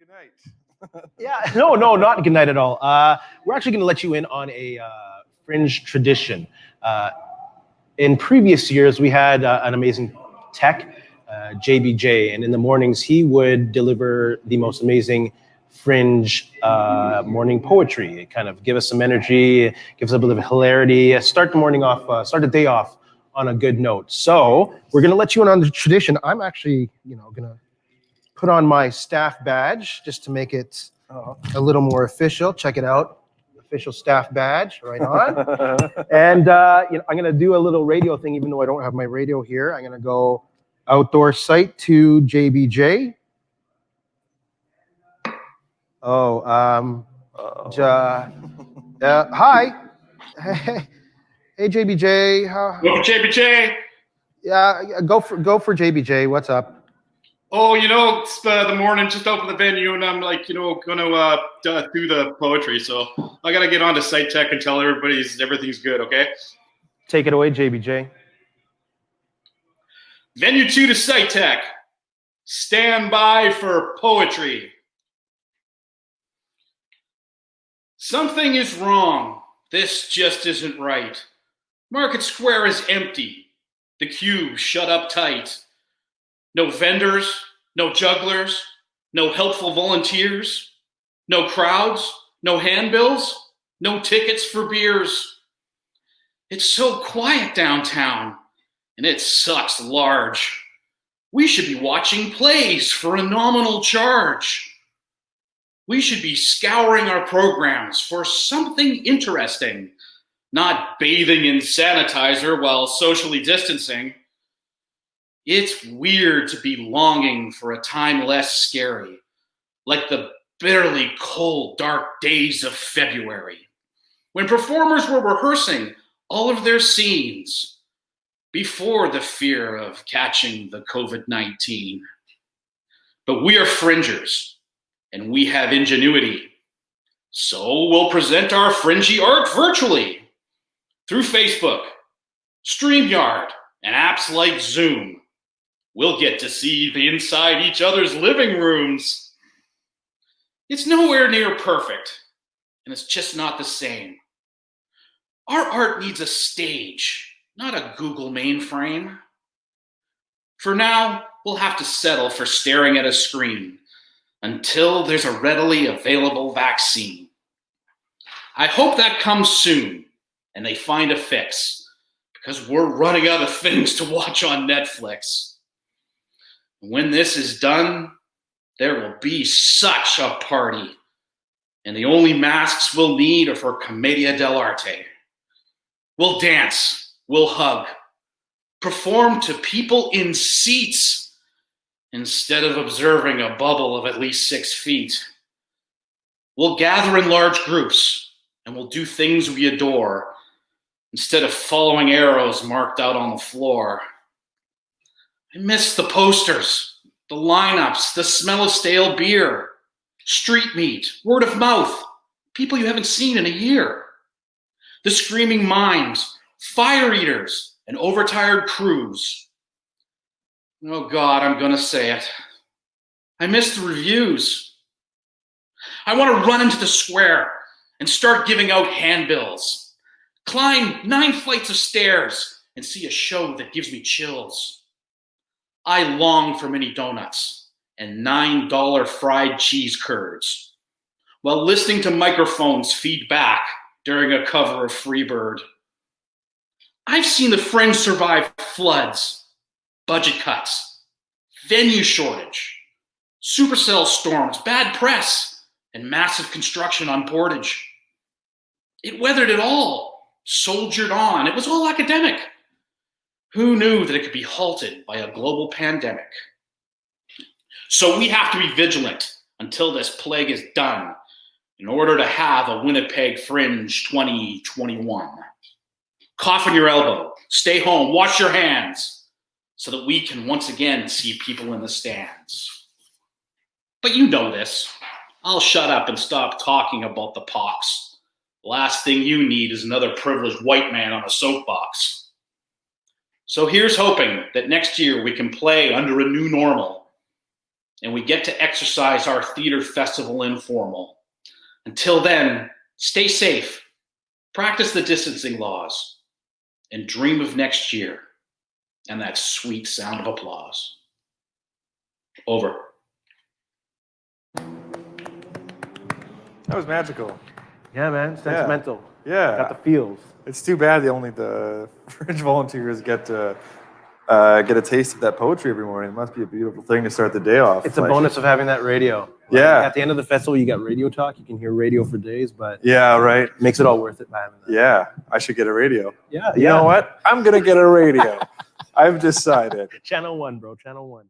good night. Yeah, no, not good night at all. We're actually going to let you in on a Fringe tradition. In previous years, we had an amazing tech, JBJ, and in the mornings, he would deliver the most amazing Fringe morning poetry. Kind of give us some energy, give us a bit of hilarity, start the day off on a good note. So we're going to let you in on the tradition. I'm actually, going to put on my staff badge just to make it a little more official. Check it out. Official staff badge, right on. And I'm going to do a little radio thing, even though I don't have my radio here. I'm going to go outdoor site to JBJ. Hi. Hey, JBJ. Go for JBJ. Yeah, go for JBJ. What's up? Oh, it's the morning, just open the venue, and I'm like, going to do the poetry. So I got to get on to Site Tech and tell everything's good, okay? Take it away, JBJ. Venue 2 to Site Tech. Stand by for poetry. Something is wrong. This just isn't right. Market Square is empty. The cube shut up tight. No vendors, no jugglers, no helpful volunteers, no crowds, no handbills, no tickets for beers. It's so quiet downtown, and it sucks large. We should be watching plays for a nominal charge. We should be scouring our programs for something interesting, not bathing in sanitizer while socially distancing. It's weird to be longing for a time less scary, like the bitterly cold, dark days of February, when performers were rehearsing all of their scenes before the fear of catching the COVID-19. But we are fringers, and we have ingenuity, so we'll present our fringy art virtually through Facebook, StreamYard, and apps like Zoom. We'll get to see the inside each other's living rooms. It's nowhere near perfect, and it's just not the same. Our art needs a stage, not a Google mainframe. For now, we'll have to settle for staring at a screen until there's a readily available vaccine. I hope that comes soon, and they find a fix, because we're running out of things to watch on Netflix. When this is done, there will be such a party. And the only masks we'll need are for Commedia dell'arte. We'll dance, we'll hug, perform to people in seats instead of observing a bubble of at least 6 feet. We'll gather in large groups and we'll do things we adore instead of following arrows marked out on the floor. I miss the posters, the lineups, the smell of stale beer, street meat, word of mouth, people you haven't seen in a year. The screaming mimes, fire eaters, and overtired crews. Oh God, I'm gonna say it. I miss the reviews. I want to run into the square and start giving out handbills. Climb 9 flights of stairs and see a show that gives me chills. I long for mini donuts and $9 fried cheese curds while listening to microphones feed back during a cover of Freebird. I've seen the Fringe survive floods, budget cuts, venue shortage, supercell storms, bad press, and massive construction on Portage. It weathered it all, soldiered on. It was all academic. Who knew that it could be halted by a global pandemic? So we have to be vigilant until this plague is done in order to have a Winnipeg Fringe 2021. Cough in your elbow, stay home, wash your hands, so that we can once again see people in the stands. But you know this. I'll shut up and stop talking about the pox. The last thing you need is another privileged white man on a soapbox. So here's hoping that next year we can play under a new normal. and we get to exercise our theater festival informal. Until then, stay safe, practice the distancing laws, and dream of next year and that sweet sound of applause. Over. That was magical. Yeah, man, sentimental. Yeah. Got the feels. It's too bad only the Fringe volunteers get to get a taste of that poetry every morning. It must be a beautiful thing to start the day off. It's a bonus of having that radio. Yeah. At the end of the festival, you got radio talk. You can hear radio for days, but Yeah, right. it makes it all worth it by having that. Yeah, I should get a radio. Yeah. You know what? I'm going to get a radio. I've decided. Channel 1, bro. Channel 1.